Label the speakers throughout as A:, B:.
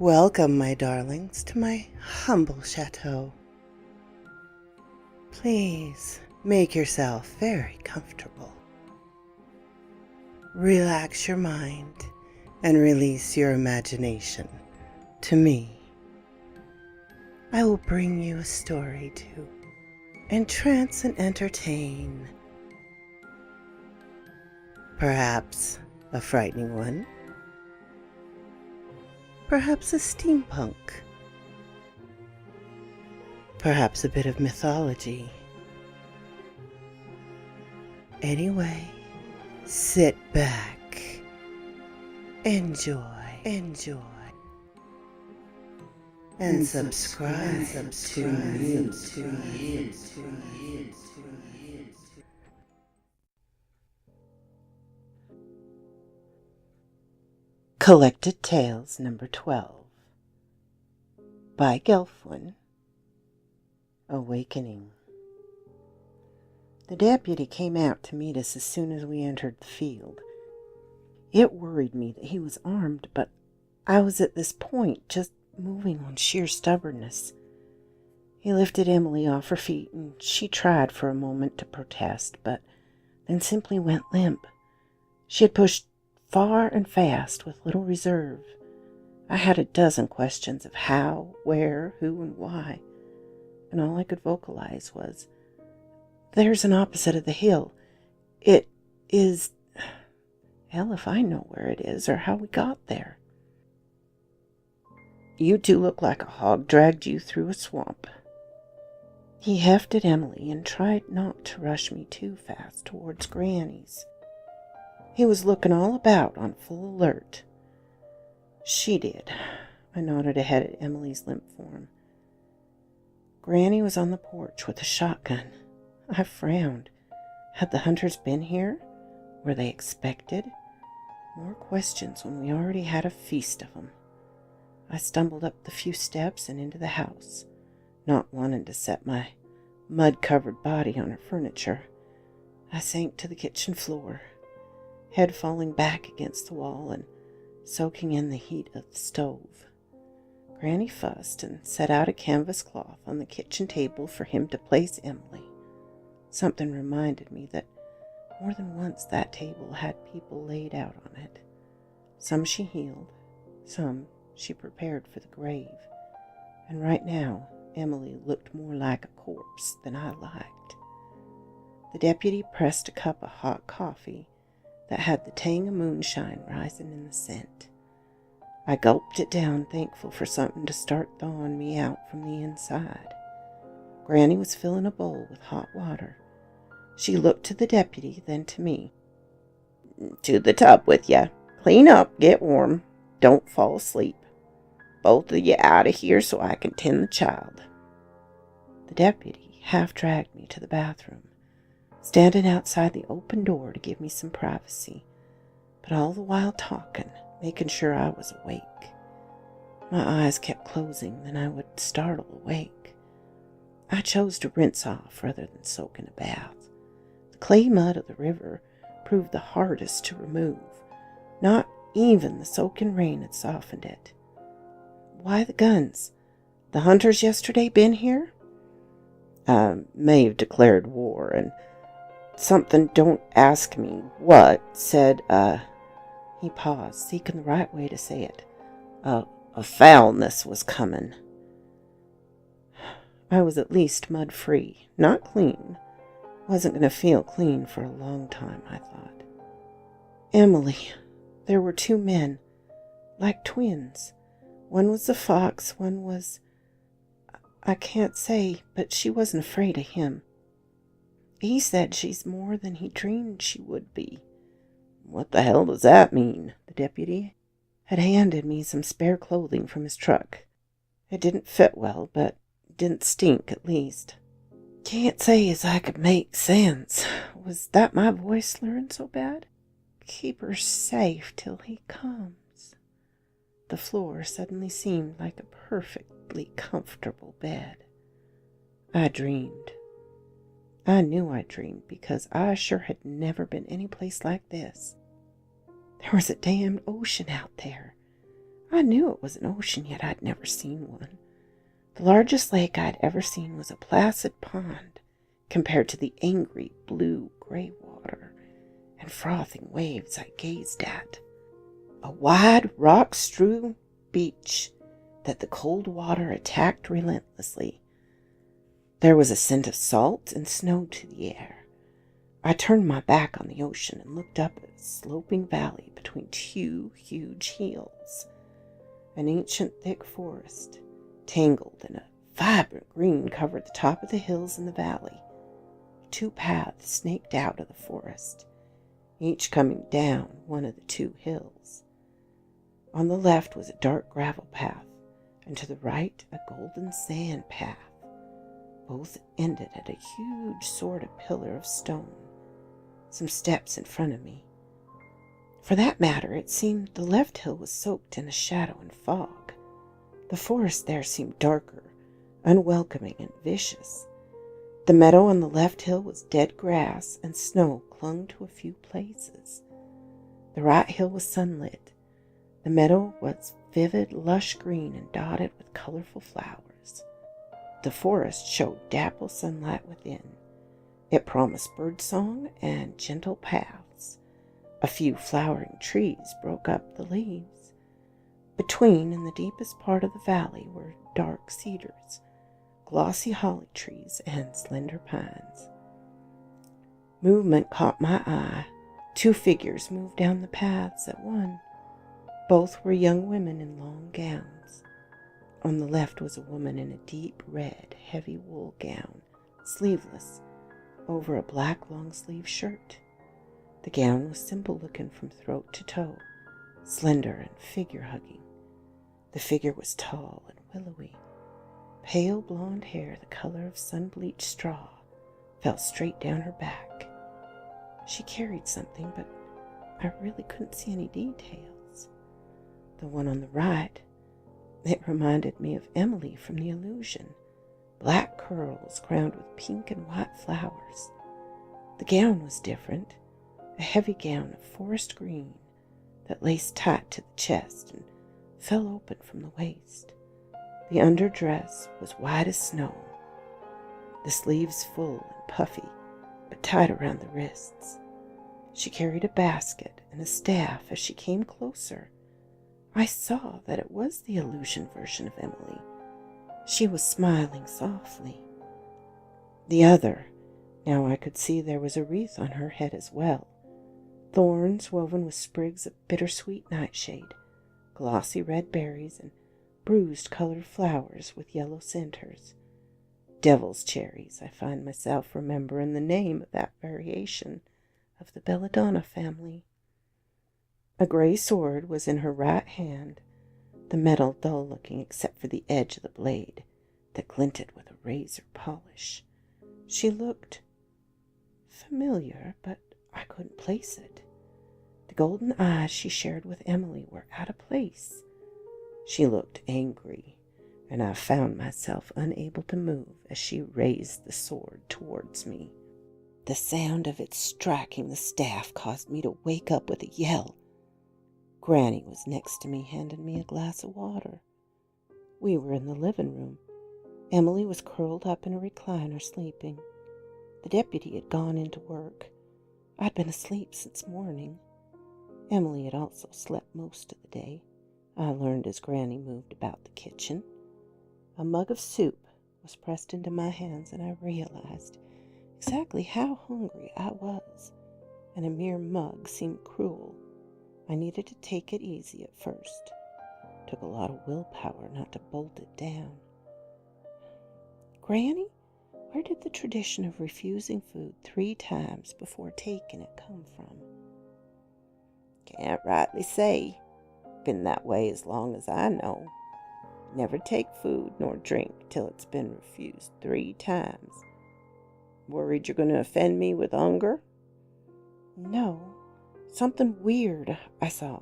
A: Welcome, my darlings, to my humble chateau. Please make yourself very comfortable. Relax your mind and release your imagination to me. I will bring you a story to entrance and entertain. Perhaps a frightening one. Perhaps a steampunk. Perhaps a bit of mythology. Anyway, sit back, enjoy, and subscribe to me. Collected Tales number 12 by Gelfwyn. Awakening. The deputy came out to meet us as soon as we entered the field. It worried me that he was armed, but I was at this point just moving on sheer stubbornness. He lifted Emily off her feet, and she tried for a moment to protest, but then simply went limp. She had pushed far and fast with little reserve. I had a dozen questions of how, where, who, and why, and all I could vocalize was, "There's an opposite of the hill. It is... Hell if I know where it is or how we got there." "You two look like a hog dragged you through a swamp." He hefted Emily and tried not to rush me too fast towards Granny's. He was looking all about on full alert. "She did." I nodded ahead at Emily's limp form. Granny was on the porch with a shotgun. I frowned. Had the hunters been here? Were they expected? More questions when we already had a feast of them. I stumbled up the few steps and into the house, not wanting to set my mud-covered body on her furniture. I sank to the kitchen floor, head falling back against the wall and soaking in the heat of the stove. Granny fussed and set out a canvas cloth on the kitchen table for him to place Emily. Something reminded me that more than once that table had people laid out on it. Some she healed, some she prepared for the grave, and right now Emily looked more like a corpse than I liked. The deputy pressed a cup of hot coffee that had the tang of moonshine rising in the scent. I gulped it down, thankful for something to start thawing me out from the inside. Granny was filling a bowl with hot water. She looked to the deputy, then to me. "To the tub with ya. Clean up, get warm. Don't fall asleep. Both of you out of here so I can tend the child." The deputy half dragged me to the bathroom, standing outside the open door to give me some privacy, but all the while talking, making sure I was awake. My eyes kept closing, then I would startle awake. I chose to rinse off rather than soak in a bath. The clay mud of the river proved the hardest to remove. Not even the soaking rain had softened it. "Why the guns? The hunters yesterday been here?" "I may have declared war, and something, don't ask me what, said, He paused, seeking the right way to say it. A foulness was coming." I was at least mud-free, not clean. Wasn't going to feel clean for a long time, I thought. "Emily, there were two men, like twins. One was the fox, one was... I can't say, but she wasn't afraid of him. He said she's more than he dreamed she would be." "What the hell does that mean?" The deputy had handed me some spare clothing from his truck. It didn't fit well, but didn't stink at least. Can't say as I could make sense. Was that my voice slurring so bad? "Keep her safe till he comes." The floor suddenly seemed like a perfectly comfortable bed. I dreamed. I knew I dreamed because I sure had never been any place like this. There was a damned ocean out there. I knew it was an ocean, yet I'd never seen one. The largest lake I'd ever seen was a placid pond compared to the angry blue-gray water and frothing waves I gazed at. A wide, rock-strewn beach that the cold water attacked relentlessly. There was a scent of salt and snow to the air. I turned my back on the ocean and looked up at a sloping valley between two huge hills. An ancient thick forest, tangled in a vibrant green, covered the top of the hills and the valley. Two paths snaked out of the forest, each coming down one of the two hills. On the left was a dark gravel path, and to the right a golden sand path. Both ended at a huge sort of pillar of stone, some steps in front of me. For that matter, it seemed the left hill was soaked in a shadow and fog. The forest there seemed darker, unwelcoming, and vicious. The meadow on the left hill was dead grass, and snow clung to a few places. The right hill was sunlit. The meadow was vivid, lush green and dotted with colorful flowers. The forest showed dapple sunlight within. It promised birdsong and gentle paths. A few flowering trees broke up the leaves. Between, in the deepest part of the valley, were dark cedars, glossy holly trees, and slender pines. Movement caught my eye. Two figures moved down the paths at one. Both were young women in long gowns. On the left was a woman in a deep red, heavy wool gown, sleeveless, over a black long-sleeve shirt. The gown was simple-looking from throat to toe, slender and figure-hugging. The figure was tall and willowy. Pale blonde hair, the color of sun-bleached straw, fell straight down her back. She carried something, but I really couldn't see any details. The one on the right, it reminded me of Emily from The Illusion. Black curls crowned with pink and white flowers. The gown was different, a heavy gown of forest green that laced tight to the chest and fell open from the waist. The underdress was white as snow, the sleeves full and puffy, but tight around the wrists. She carried a basket and a staff. As she came closer, I saw that it was the illusion version of Emily. She was smiling softly. The other, now I could see there was a wreath on her head as well, thorns woven with sprigs of bittersweet nightshade, glossy red berries, and bruised colored flowers with yellow centers. Devil's cherries, I find myself remembering the name of that variation of the belladonna family. A gray sword was in her right hand, the metal dull-looking except for the edge of the blade that glinted with a razor polish. She looked familiar, but I couldn't place it. The golden eyes she shared with Emily were out of place. She looked angry, and I found myself unable to move as she raised the sword towards me. The sound of it striking the staff caused me to wake up with a yell. Granny was next to me, handing me a glass of water. We were in the living room. Emily was curled up in a recliner, sleeping. The deputy had gone into work. I'd been asleep since morning. Emily had also slept most of the day, I learned as Granny moved about the kitchen. A mug of soup was pressed into my hands, and I realized exactly how hungry I was, and a mere mug seemed cruel. I needed to take it easy at first. It took a lot of willpower not to bolt it down. Granny, where did the tradition of refusing food 3 times before taking it come from? Can't rightly say. Been that way as long as I know. Never take food nor drink till it's been refused 3 times. Worried you're going to offend me with hunger? No, something weird I saw.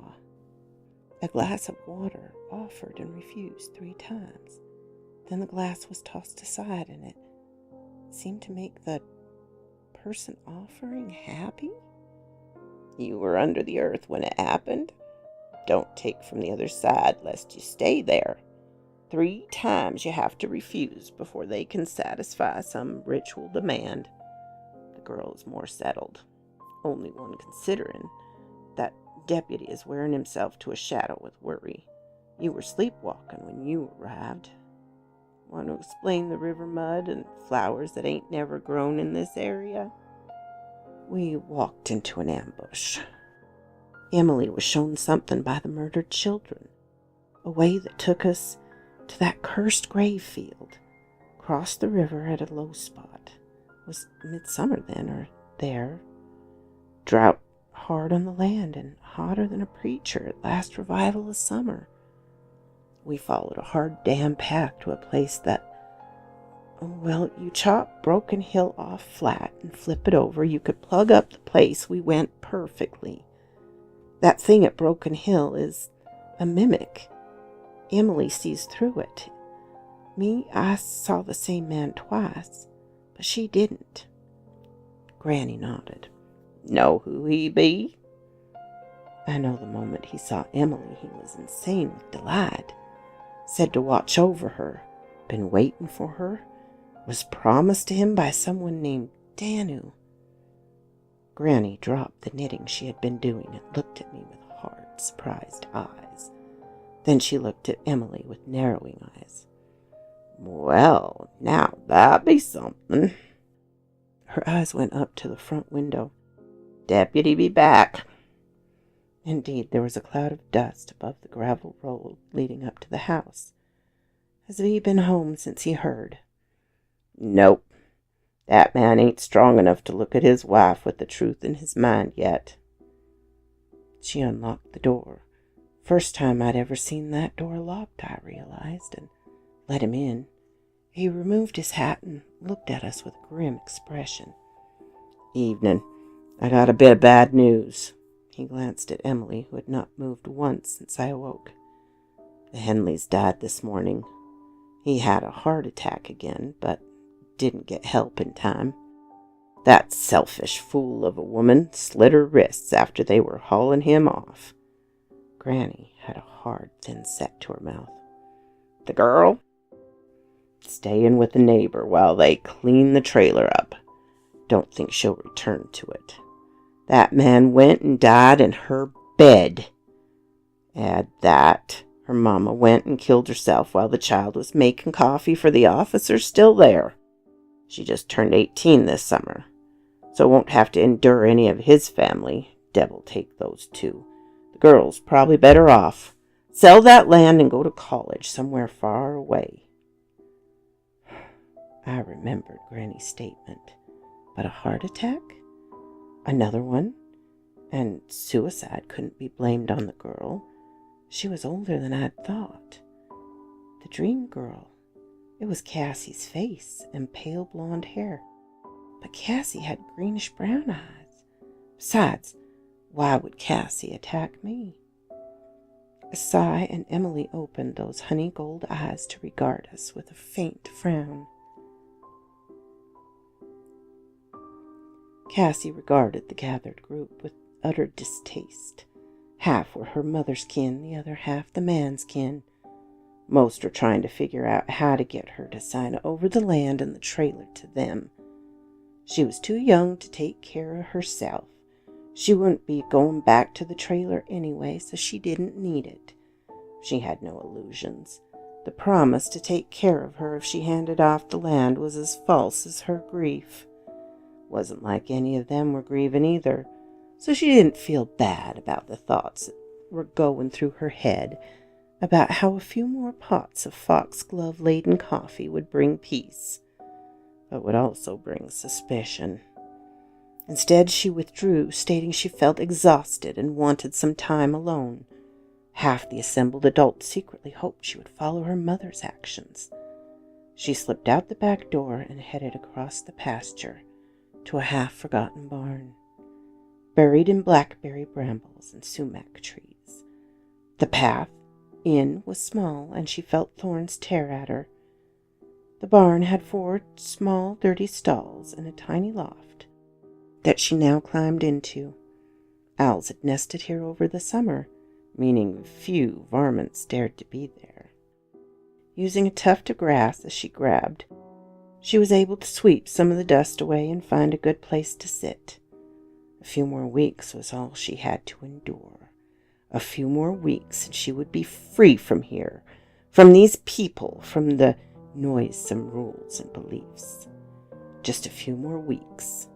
A: A glass of water offered and refused 3 times. Then the glass was tossed aside, and it seemed to make the person offering happy. You were under the earth when it happened? don't take from the other side lest you stay there. 3 times you have to refuse before they can satisfy some ritual demand. The girl is more settled. Only one considering that deputy is wearing himself to a shadow with worry. You were sleepwalking when you arrived. Want to explain the river mud and flowers that ain't never grown in this area? We walked into an ambush. Emily was shown something by the murdered children. A way that took us to that cursed grave field. Crossed the river at a low spot. Was midsummer then, or there. Drought hard on the land and hotter than a preacher at last revival of summer. We followed a hard damn path to a place that, well, you chop Broken Hill off flat and flip it over, you could plug up the place we went perfectly. That thing at Broken Hill is a mimic. Emily sees through it. Me, I saw the same man twice, but she didn't. Granny nodded. Know who he be? I know the moment he saw Emily he was insane with delight. Said to watch over her. Been waiting for her. Was promised to him by someone named Danu. Granny dropped the knitting she had been doing and looked at me with hard, surprised eyes. Then she looked at Emily with narrowing eyes. Well, now that be something. Her eyes went up to the front window. Deputy be back. Indeed, there was a cloud of dust above the gravel road leading up to the house, as if he'd been home since he heard. Nope, that man ain't strong enough to look at his wife with the truth in his mind yet. She unlocked the door. First time I'd ever seen that door locked, I realized, and let him in. He removed his hat and looked at us with a grim expression. Evening. I got a bit of bad news. He glanced at Emily, who had not moved once since I awoke. The Henleys died this morning. He had a heart attack again, but didn't get help in time. That selfish fool of a woman slit her wrists after they were hauling him off. Granny had a hard, thin set to her mouth. The girl? Staying with a neighbor while they clean the trailer up. Don't think she'll return to it. That man went and died in her bed. Add that her mama went and killed herself while the child was making coffee for the officers still there. She just turned 18 this summer, so won't have to endure any of his family. Devil take those two. The girl's probably better off. Sell that land and go to college somewhere far away. I remembered Granny's statement. But a heart attack? Another one? And suicide couldn't be blamed on the girl. She was older than I'd thought. The dream girl. It was Cassie's face and pale blonde hair. But Cassie had greenish-brown eyes. Besides, why would Cassie attack me? A sigh, and Emily opened those honey gold eyes to regard us with a faint frown. Cassie regarded the gathered group with utter distaste. Half were her mother's kin, the other half the man's kin. Most were trying to figure out how to get her to sign over the land and the trailer to them. She was too young to take care of herself. She wouldn't be going back to the trailer anyway, so she didn't need it. She had no illusions. The promise to take care of her if she handed off the land was as false as her grief. Wasn't like any of them were grieving either, so she didn't feel bad about the thoughts that were going through her head about how a few more pots of foxglove-laden coffee would bring peace, but would also bring suspicion. Instead, she withdrew, stating she felt exhausted and wanted some time alone. Half the assembled adults secretly hoped she would follow her mother's actions. She slipped out the back door and headed across the pasture to a half-forgotten barn, buried in blackberry brambles and sumac trees. The path in was small, and she felt thorns tear at her. The barn had 4 small, dirty stalls and a tiny loft that she now climbed into. Owls had nested here over the summer, meaning few varmints dared to be there. Using a tuft of grass as she grabbed, she was able to sweep some of the dust away and find a good place to sit. A few more weeks was all she had to endure. A few more weeks and she would be free from here, from these people, from the noisome rules and beliefs. Just a few more weeks.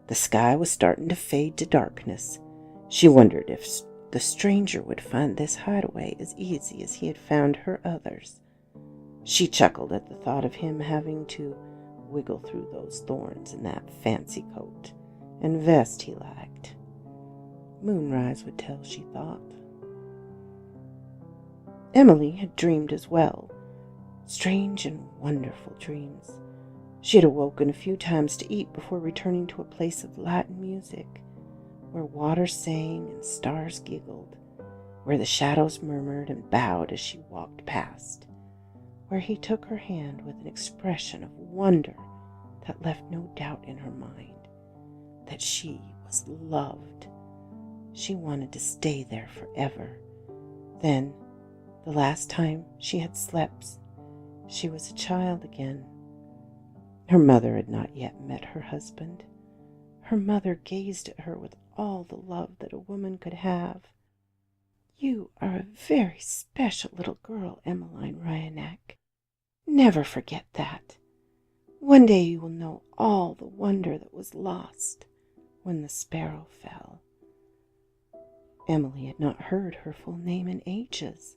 A: The sky was starting to fade to darkness. She wondered if the stranger would find this hideaway as easy as he had found her others. She chuckled at the thought of him having to wiggle through those thorns in that fancy coat and vest he liked. Moonrise would tell, she thought. Emily had dreamed as well, strange and wonderful dreams. She had awoken a few times to eat before returning to a place of light and music, where water sang and stars giggled, where the shadows murmured and bowed as she walked past, where he took her hand with an expression of wonder that left no doubt in her mind that she was loved. She wanted to stay there forever. Then, the last time she had slept, she was a child again. Her mother had not yet met her husband. Her mother gazed at her with all the love that a woman could have. "You are a very special little girl, Emmeline Ryanek. Never forget that. One day you will know all the wonder that was lost when the sparrow fell." Emily had not heard her full name in ages,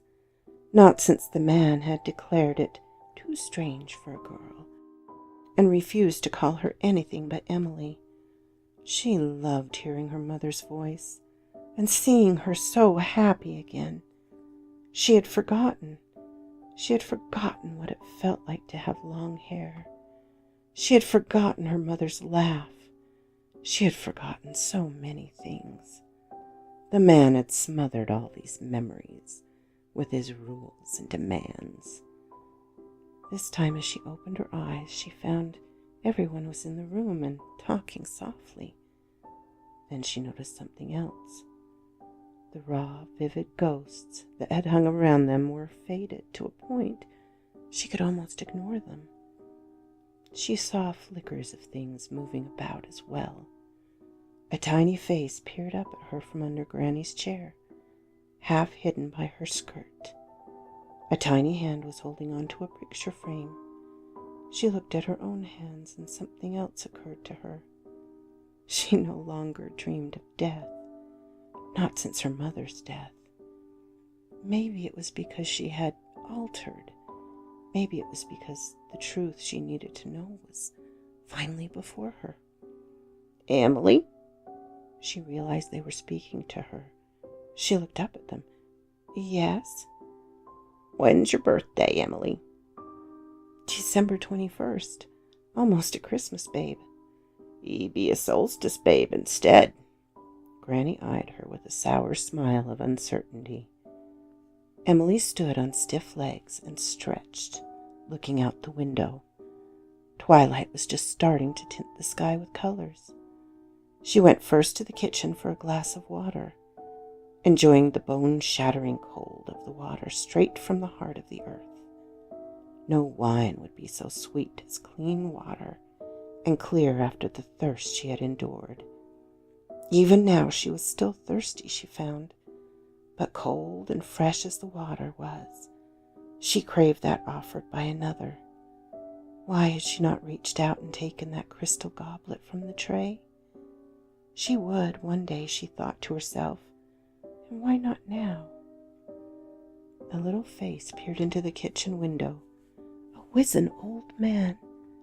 A: not since the man had declared it too strange for a girl, and refused to call her anything but Emily. She loved hearing her mother's voice and seeing her so happy again. She had forgotten what it felt like to have long hair. She had forgotten her mother's laugh. She had forgotten so many things. The man had smothered all these memories with his rules and demands. This time, as she opened her eyes, she found everyone was in the room and talking softly. Then she noticed something else. The raw, vivid ghosts that had hung around them were faded to a point she could almost ignore them. She saw flickers of things moving about as well. A tiny face peered up at her from under Granny's chair, half hidden by her skirt. A tiny hand was holding onto a picture frame. She looked at her own hands, and something else occurred to her. She no longer dreamed of death, not since her mother's death. Maybe it was because she had altered. Maybe it was because the truth she needed to know was finally before her. "Emily?" She realized they were speaking to her. She looked up at them. "Yes?" "When's your birthday, Emily?" "December 21st. Almost a Christmas babe." "Ye be a solstice babe instead." Granny eyed her with a sour smile of uncertainty. Emily stood on stiff legs and stretched, looking out the window. Twilight was just starting to tint the sky with colors. She went first to the kitchen for a glass of water, enjoying the bone-shattering cold of the water straight from the heart of the earth. No wine would be so sweet as clean water and clear after the thirst she had endured. Even now she was still thirsty, she found, but cold and fresh as the water was, she craved that offered by another. Why had she not reached out and taken that crystal goblet from the tray? She would one day, she thought to herself, and why not now? A little face peered into the kitchen window, a wizened old man,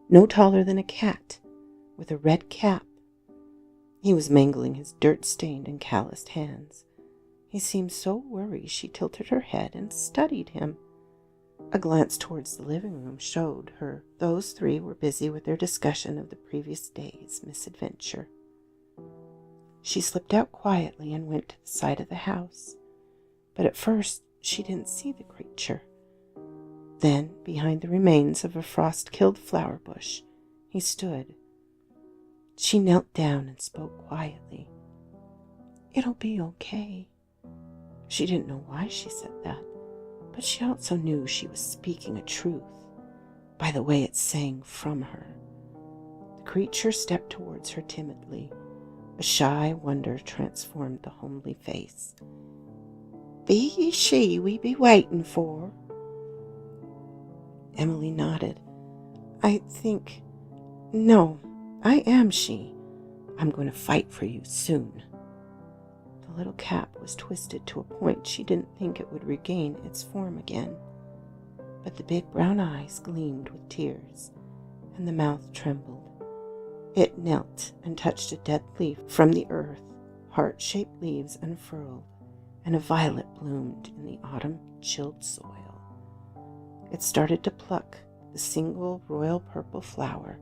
A: no taller than a cat, with a red cap. He was mangling his dirt-stained and calloused hands. He seemed so worried she tilted her head and studied him. A glance towards the living room showed her those three were busy with their discussion of the previous day's misadventure. She slipped out quietly and went to the side of the house, but at first she didn't see the creature. Then, behind the remains of a frost-killed flower bush, he stood. She knelt down and spoke quietly. "It'll be okay." She didn't know why she said that, but she also knew she was speaking a truth by the way it sang from her. The creature stepped towards her timidly. A shy wonder transformed the homely face. "Be ye she we be waiting for?" Emily nodded. No, I am she. I'm going to fight for you soon." The little cap was twisted to a point she didn't think it would regain its form again. But the big brown eyes gleamed with tears, and the mouth trembled. It knelt and touched a dead leaf from the earth. Heart-shaped leaves unfurled, and a violet bloomed in the autumn-chilled soil. It started to pluck the single royal purple flower,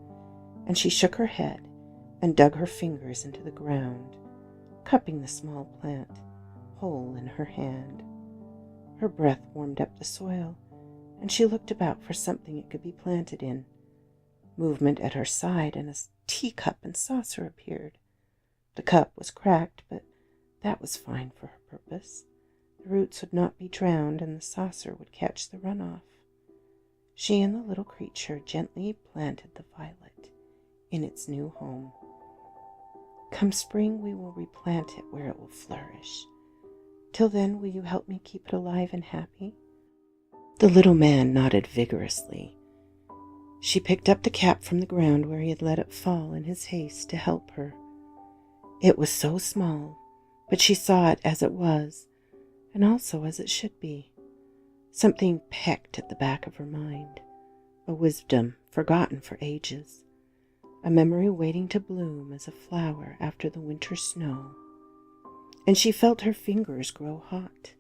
A: and she shook her head and dug her fingers into the ground, cupping the small plant whole in her hand. Her breath warmed up the soil, and she looked about for something it could be planted in. Movement at her side, and a teacup and saucer appeared. The cup was cracked, but that was fine for her purpose. The roots would not be drowned, and the saucer would catch the runoff. She and the little creature gently planted the violet in its new home. Come spring, we will replant it where it will flourish. Till then, will you help me keep it alive and happy?" The little man nodded vigorously. She picked up the cap from the ground where he had let it fall in his haste to help her. It was so small, but she saw it as it was, and also as it should be. Something pecked at the back of her mind, a wisdom forgotten for ages, a memory waiting to bloom as a flower after the winter snow. And she felt her fingers grow hot.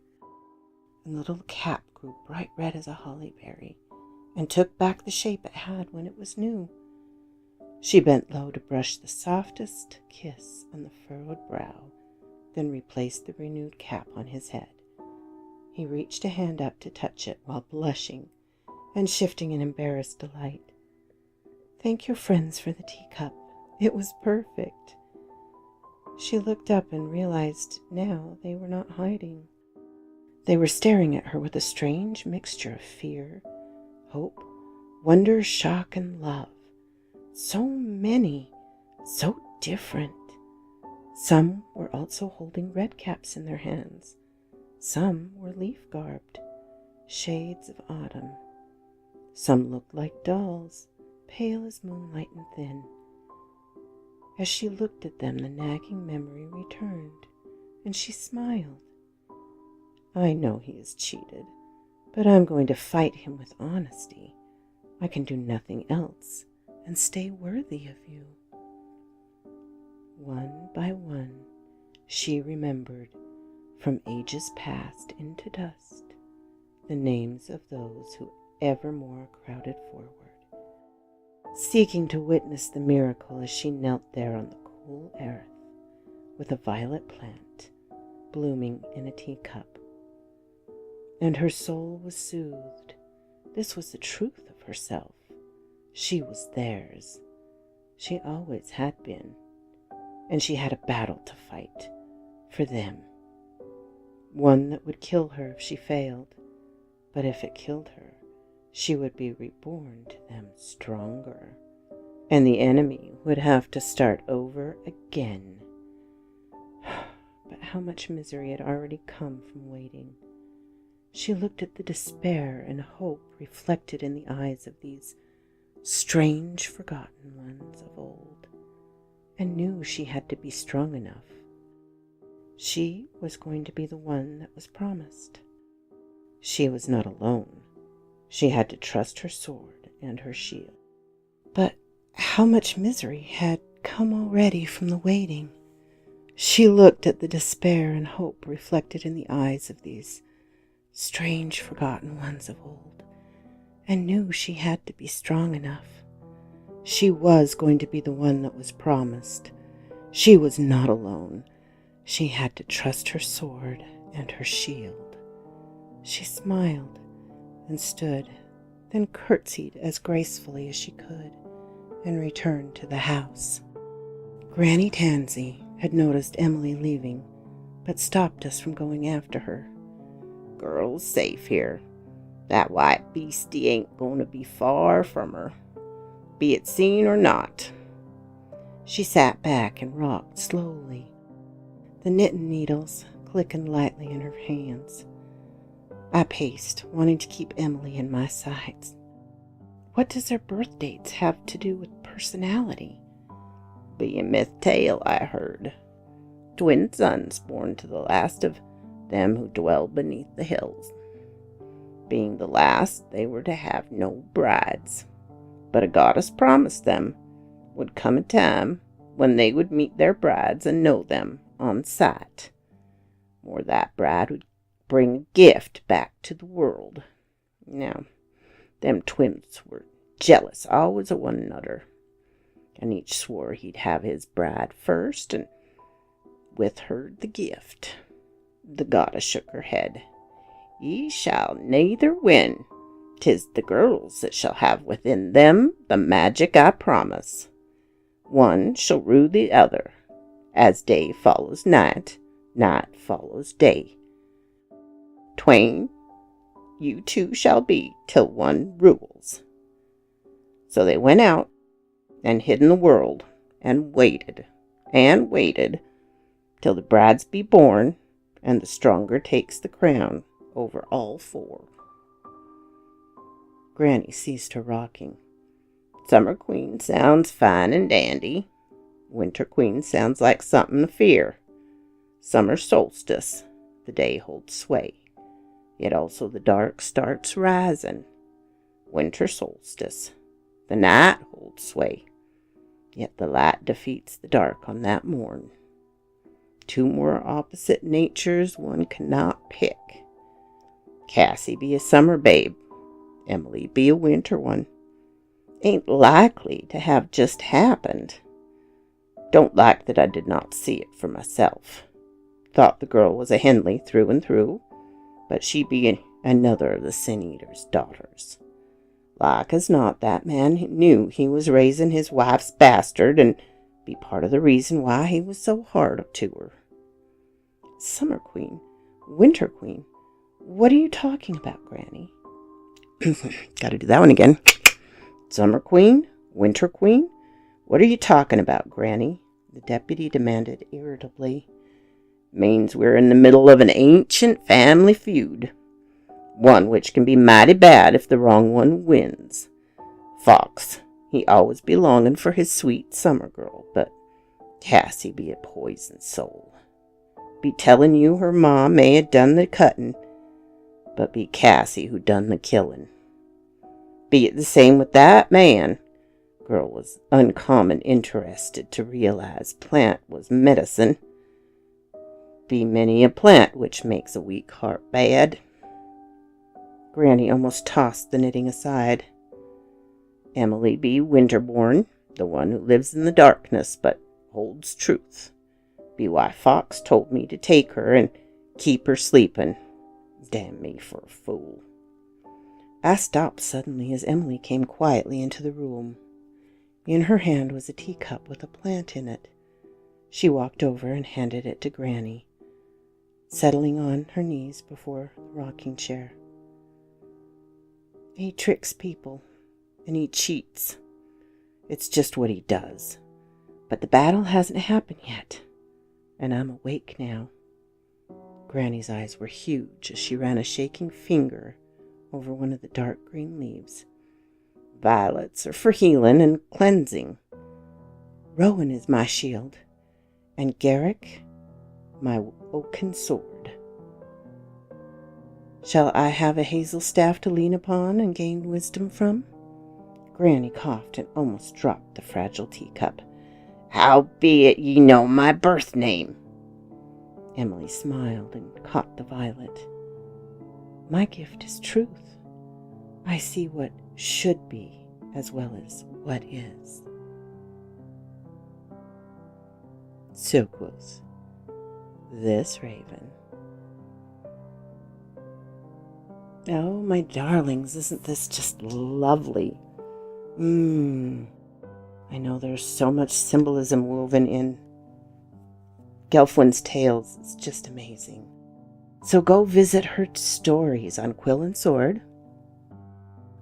A: The little cap grew bright red as a holly berry, and took back the shape it had when it was new. She bent low to brush the softest kiss on the furrowed brow, then replaced the renewed cap on his head. He reached a hand up to touch it while blushing and shifting in embarrassed delight. "Thank your friends for the teacup. It was perfect." She looked up and realized now they were not hiding. They were staring at her with a strange mixture of fear, hope, wonder, shock, and love. So many, so different. Some were also holding red caps in their hands. Some were leaf-garbed, shades of autumn. Some looked like dolls, pale as moonlight and thin. As she looked at them, the nagging memory returned, and she smiled. "I know he is cheated, but I'm going to fight him with honesty. I can do nothing else and stay worthy of you." One by one, she remembered, from ages past into dust, the names of those who evermore crowded forward, seeking to witness the miracle as she knelt there on the cool earth with a violet plant blooming in a teacup. And her soul was soothed. This was the truth of herself. She was theirs. She always had been. And she had a battle to fight for them. One that would kill her if she failed. But if it killed her, she would be reborn to them stronger. And the enemy would have to start over again. But how much misery had already come from waiting. She looked at the despair and hope reflected in the eyes of these strange, forgotten ones of old, and knew she had to be strong enough. She was going to be the one that was promised. She was not alone. She had to trust her sword and her shield. But how much misery had come already from the waiting? She looked at the despair and hope reflected in the eyes of these strange, forgotten ones of old, and knew she had to be strong enough. She was going to be the one that was promised. She was not alone. She had to trust her sword and her shield. She smiled and stood, then curtsied as gracefully as she could, and returned to the house. Granny Tansy had noticed Emily leaving, but stopped us from going after her. girl's safe here. That white beastie ain't going to be far from her, be it seen or not." She sat back and rocked slowly, the knitting needles clicking lightly in her hands. I paced, wanting to keep Emily in my sights. What does their birth dates have to do with personality? "Be a myth tale, I heard. Twin sons born to the last of them who dwell beneath the hills. Being the last, they were to have no brides. But a goddess promised them would come a time when they would meet their brides and know them on sight. Or that bride would bring a gift back to the world. Now, them twins were jealous always of one another, and each swore he'd have his bride first, and with her the gift." The goddess shook her head. "Ye shall neither win. 'Tis the girls that shall have within them the magic I promise. One shall rue the other, as day follows night, night follows day. Twain, you two shall be, till one rules." So they went out and hid in the world, and waited, till the brides be born, and the stronger takes the crown over all four. Granny ceased her rocking. "Summer Queen sounds fine and dandy. Winter Queen sounds like something to fear. Summer solstice, the day holds sway, yet also the dark starts rising. Winter solstice, the night holds sway, yet the light defeats the dark on that morn. Two more opposite natures one cannot pick. Cassie be a summer babe, Emily be a winter one. Ain't likely to have just happened. Don't like that I did not see it for myself. Thought the girl was a Henley through and through, but she be another of the Sin-Eater's daughters. Like as not, that man knew he was raising his wife's bastard, and be part of the reason why he was so hard to her. Summer Queen, Winter Queen, what are you talking about, Granny?" Gotta do that one again. "Summer Queen, Winter Queen, what are you talking about, Granny?" the deputy demanded irritably. "Means we're in the middle of an ancient family feud. One which can be mighty bad if the wrong one wins. Fox, he always be longing for his sweet summer girl, but Cassie be a poison soul. Be telling you her ma may have done the cutting, but be Cassie who done the killing. Be it the same with that man." Girl was uncommon interested to realize plant was medicine. "Be many a plant which makes a weak heart bad." Granny almost tossed the knitting aside. "Emily be Winterborn, the one who lives in the darkness but holds truth. Be why Fox told me to take her and keep her sleeping. Damn me for a fool." I stopped suddenly as Emily came quietly into the room. In her hand was a teacup with a plant in it. She walked over and handed it to Granny, settling on her knees before the rocking chair. "He tricks people, and he cheats. It's just what he does. But the battle hasn't happened yet, and I'm awake now." Granny's eyes were huge as she ran a shaking finger over one of the dark green leaves. "Violets are for healing and cleansing. Rowan is my shield, and Garrick my oaken sword. Shall I have a hazel staff to lean upon and gain wisdom from?" Granny coughed and almost dropped the fragile teacup. "Howbeit ye know my birth name." Emily smiled and caught the violet. "My gift is truth. I see what should be as well as what is." So quoth this raven. Oh, my darlings, isn't this just lovely? I know there's so much symbolism woven in Gelfwyn's tales. It's just amazing. So go visit her stories on Quill and Sword.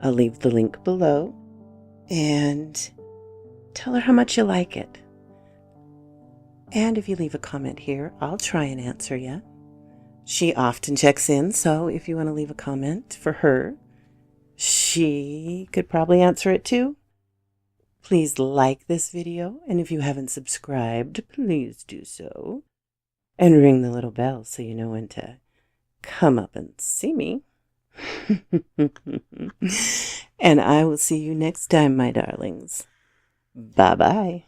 A: I'll leave the link below. And tell her how much you like it. And if you leave a comment here, I'll try and answer you. She often checks in, so if you want to leave a comment for her, she could probably answer it too. Please like this video, and if you haven't subscribed, please do so. And ring the little bell so you know when to come up and see me. And I will see you next time, my darlings. Bye-bye.